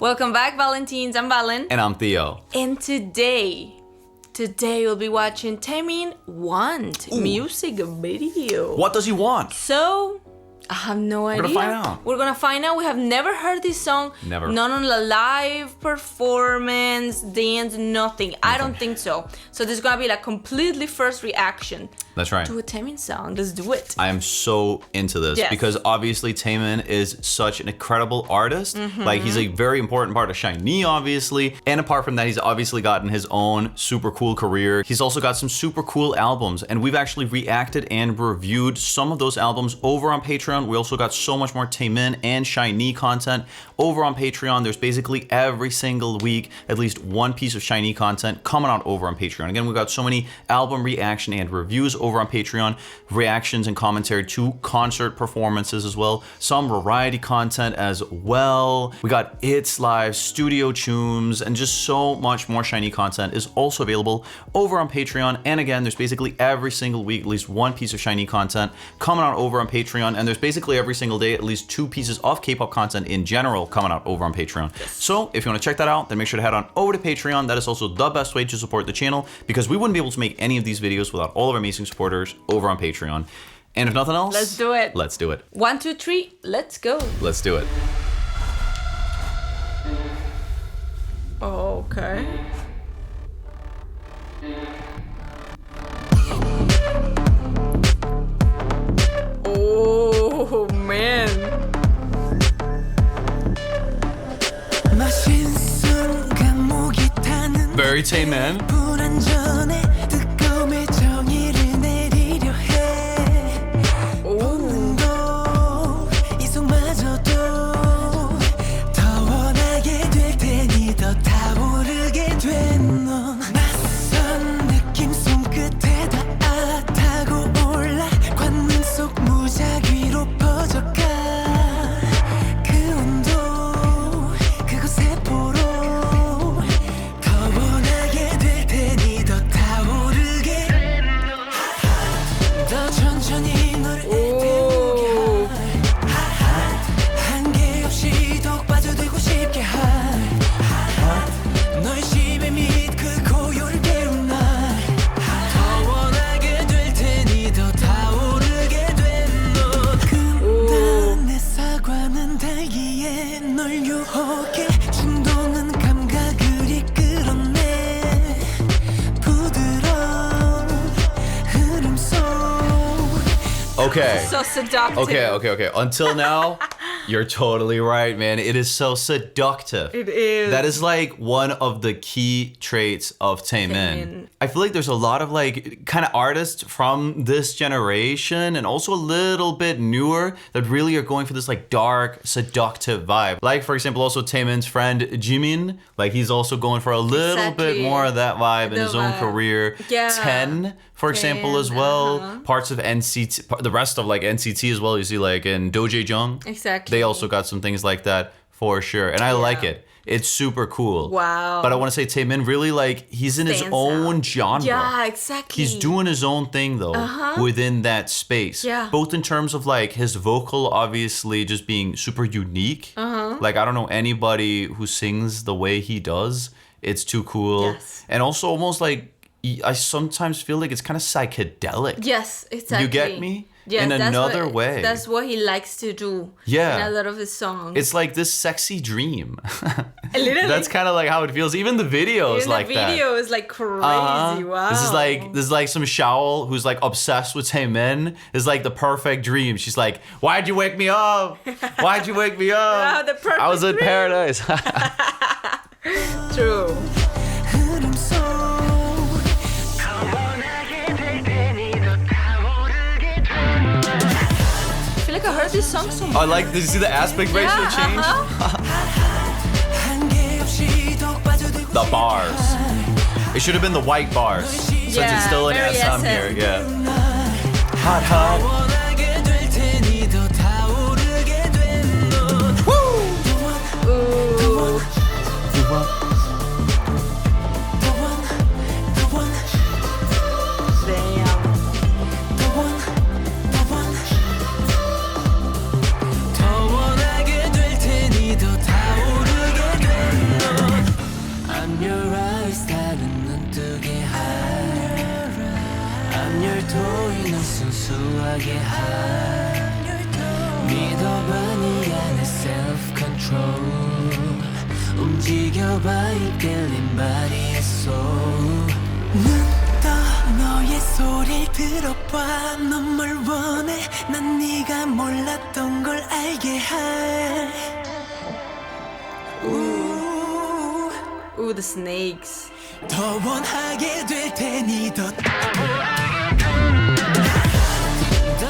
Welcome back, Valentines. I'm Valen. And I'm Theo. And today we'll be watching Taemin want music video. What does he want? So, I have no idea. We're gonna find out. We're gonna find out. We have never heard this song. Never. Not on a live performance, dance, nothing. I don't think so. So this is gonna be like completely first reaction. That's right. To a Taemin song. Let's do it. I am so into this because obviously Taemin is such an incredible artist. Like he's a very important part of SHINee, obviously. And apart from that, he's obviously gotten his own super cool career. He's also got some super cool albums, and we've actually reacted and reviewed some of those albums over on Patreon. We also got so much more Taemin and SHINee content over on Patreon. There's basically every single week at least one piece of SHINee content coming out over on Patreon. Again, we've got so many album reaction and reviews over on Patreon, reactions and commentary to concert performances as well, some variety content as well. We got It's Live, studio tunes, and just so much more SHINee content is also available over on Patreon. And again, there's basically every single week at least one piece of SHINee content coming out over on Patreon, and there's basically every single day at least two pieces of K-pop content in general coming out over on Patreon. So if you want to check that out, then make sure to head on over to Patreon. That is also the best way to support the channel, because we wouldn't be able to make any of these videos without all of our amazing supporters over on Patreon. And if nothing else, let's do it. Let's do it. 1, 2, 3, let's go. Let's do it. Okay. Oh man. Very Taemin. Okay. So seductive. Okay. Until now, you're totally right, man. It is so seductive. It is. That is like one of the key traits of Taemin. I feel like there's a lot of like kind of artists from this generation and also a little bit newer that really are going for this like dark, seductive vibe. Like for example, also Taemin's friend Jimin, like he's also going for a little bit more of that vibe in his own career. Yeah. 10, for example, as well. Parts of NCT, the rest of like NCT as well. You see like in Dojae-jung. Exactly. They also got some things like that for sure. And I like it. It's super cool. Wow. But I want to say Taemin really like, he's in his own genre. Yeah, exactly. He's doing his own thing though within that space. Yeah. Both in terms of like his vocal obviously just being super unique. Like I don't know anybody who sings the way he does. It's too cool. Yes. And also almost like, I sometimes feel like it's kind of psychedelic. Yes, exactly. You get me? Yes, in another way. That's what he likes to do. Yeah. In a lot of his songs. It's like this sexy dream. Literally. That's kind of like how it feels. Even the video is like that. The video is like crazy. Wow. This is like some Shaol who's like obsessed with Taemin. It's like the perfect dream. She's like, why'd you wake me up? Why'd you wake me up? Wow, the perfect I was in dream. paradise. True. I feel like I heard this song so much. I like, did you see the aspect ratio change? The bars. It should have been the white bars. Since it's still an SM here. Yeah. Hot, hot. 움직여봐 이끌린 말이었어 눈떠 너의 소리를 들어봐 넌 뭘 원해 난 네가 몰랐던 걸 알게 할 Ooh, the snakes. 더 원하게 될 테니 더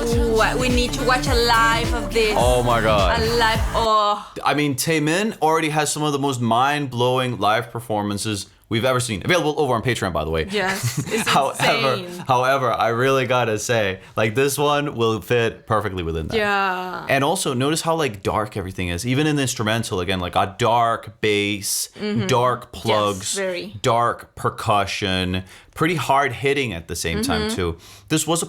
Ooh, we need to watch a live of this. Oh my god. A live, oh. I mean, Taemin already has some of the most mind-blowing live performances we've ever seen. Available over on Patreon, by the way. Yes, it's however, insane. however, I really gotta say, like, this one will fit perfectly within that. Yeah. And also, notice how, like, dark everything is. Even in the instrumental, again, like, a dark bass, dark plugs, very. dark percussion, pretty hard hitting at the same time, too. This was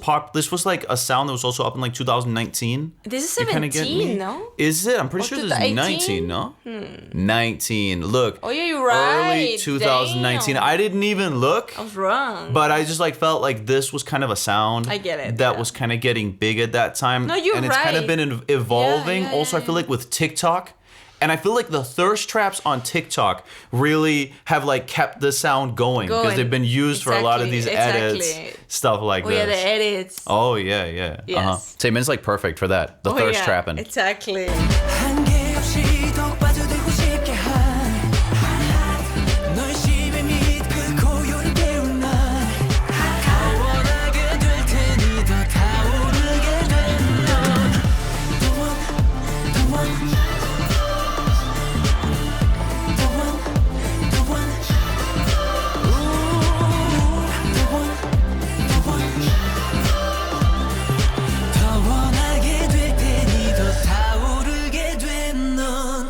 like a sound that was also up in, like, 2019. This is You kinda get 17, me? no? Is it? I'm pretty sure this is 18? 19, no? 19. Look. Oh, yeah, you're right. Early 2019. Damn. I didn't even look. I was wrong. But I just like felt like this was kind of a sound I get it, that yeah. was kind of getting big at that time. No, you're and it's kind of right. been evolving. Yeah, also, I feel like with TikTok, and I feel like the thirst traps on TikTok really have like kept the sound going because they've been used for a lot of these edits, stuff like Oh, this. yeah, the edits. Oh yeah, yeah. Yes. Taemin's like perfect for that. The thirst yeah, trapping. Exactly. 한계 없이 더 빠져들고 싶게 할널 심히 및 그 고요를 깨운 날더 원하게 될 테니 더 타오르게 된 넌 The one, the one The one, the one Ooh, the one, the one 더 원하게 될 테니 더 타오르게 된 넌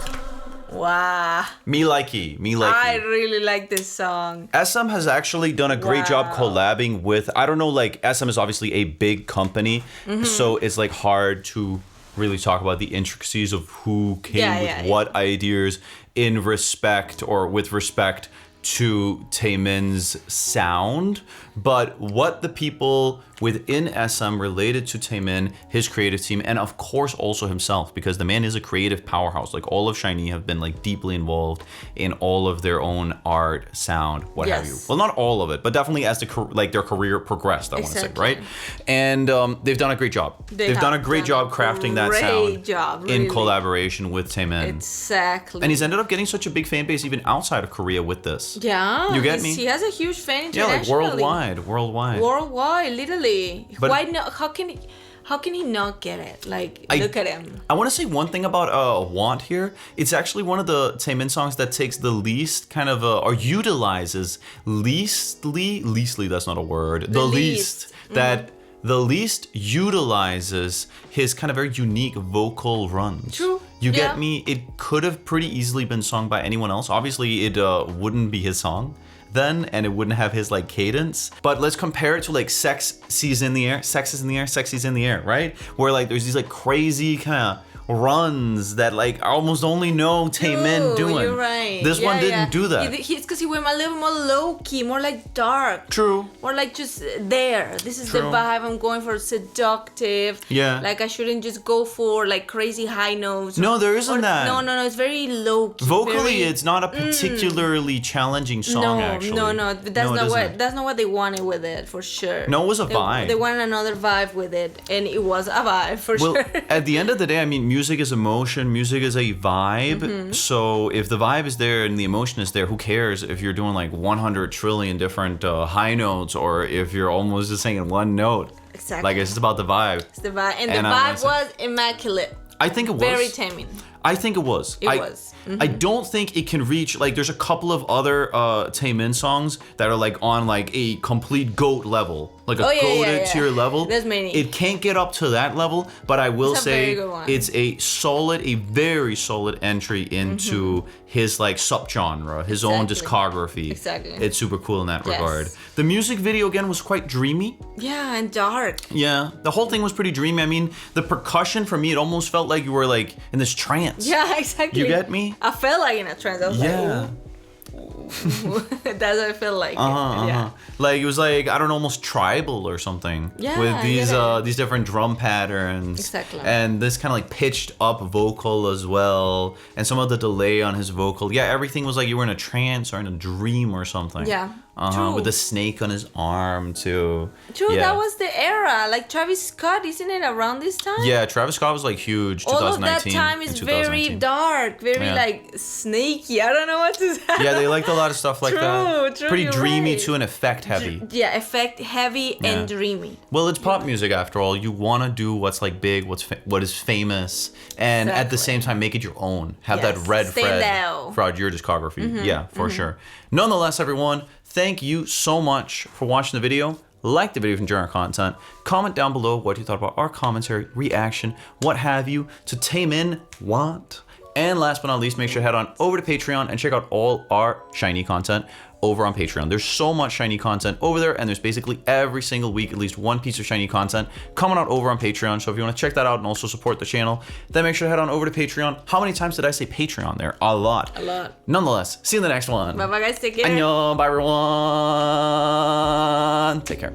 Wow. Me likey, me likey. I really like this song. SM has actually done a great job Wow. collabing with, I don't know, like SM is obviously a big company, so it's like hard to really talk about the intricacies of who came with what ideas in respect or with respect to Taemin's sound. But what the people within SM related to Taemin, his creative team, and of course also himself, because the man is a creative powerhouse. Like all of SHINee have been like deeply involved in all of their own art, sound, what have you. Well, not all of it, but definitely as their career progressed, I want to say, right? And they've done a great job. They've done a great job crafting that sound in collaboration with Taemin. Exactly. And he's ended up getting such a big fan base even outside of Korea with this. Yeah. You get me? He has a huge fan Yeah, like internationally. worldwide. Worldwide, literally. But- Why not? How can he not get it? Like, look at him. I want to say one thing about Want here. It's actually one of the Taemin songs that takes the least kind of, or utilizes leastly, that's not a word. The least. That the least utilizes his kind of very unique vocal runs. True. You get me? It could have pretty easily been sung by anyone else. Obviously, it wouldn't be his song then, and it wouldn't have his like cadence. But let's compare it to like Sexy's in the Air, Sexy's in the Air, right? Where like there's these like crazy kind of runs that like I almost only know Taemin doing. You're right. This one didn't do that. It's because he went a little more low key, more like dark. True. More like just there. This is the True. vibe I'm going for. Seductive. Yeah. Like I shouldn't just go for like crazy high notes. No, there isn't that. No. It's very low key. Vocally, it's not a particularly challenging song. Actually, No. That's it not what. isn't. That's not what they wanted with it for sure. No, it was a vibe. They wanted another vibe with it, and it was a vibe for Well, sure. at the end of the day, I mean, music is emotion. Music is a vibe. So if the vibe is there and the emotion is there, who cares if you're doing like 100 trillion different high notes or if you're almost just saying one note. Exactly. Like it's just about the vibe. It's the vibe, and the And vibe was immaculate. I think it was. Very Taemin. I think it was. It was. I don't think it can reach, like, there's a couple of other Taemin songs that are, like, on, like, a complete GOAT level. Like, a GOAT tier level. There's many. It can't get up to that level, but I will It's a say very good one. it's a very solid entry into his, like, subgenre, his own discography. Exactly. It's super cool in that Yes. regard. The music video, again, was quite dreamy. Yeah, and dark. Yeah, the whole thing was pretty dreamy. I mean, the percussion, for me, it almost felt like you were, like, in this trance. Yeah, exactly. You get me? I felt like in a trance. I was like, Yeah. ooh. That's what I feel like. Yeah. Like it was like, I don't know, almost tribal or something. Yeah, with I get it. these different drum patterns. Exactly. And this kind of like pitched up vocal as well, and some of the delay on his vocal. Yeah, everything was like you were in a trance or in a dream or something. Yeah. True. With the snake on his arm too. True, Yeah. that was the era. Like Travis Scott, isn't it around this time? Yeah, Travis Scott was like huge. All of that 2019 time is and very 2019. dark, very Yeah. like snaky. I don't know what to say. Yeah, they liked a lot of stuff like that. True, Pretty you're dreamy right. too and effect heavy. Yeah, effect heavy Yeah. and dreamy. Well, it's pop music after all. You want to do what's like big, what is famous, and at the Exactly. same time make it your own. Have Yes, that red stand thread out. throughout your discography. Yeah, for sure. Nonetheless, everyone, thank you so much for watching the video. Like the video if you enjoy our content. Comment down below what you thought about our commentary, reaction, what have you to Taemin What. And last but not least, make sure to head on over to Patreon and check out all our shiny content over on Patreon. There's so much shiny content over there, and there's basically every single week at least one piece of shiny content coming out over on Patreon. So if you want to check that out and also support the channel, then make sure to head on over to Patreon. How many times did I say Patreon there? A lot. A lot. Nonetheless, see you in the next one. Bye bye guys, take care. Annyeong, bye everyone. Take care.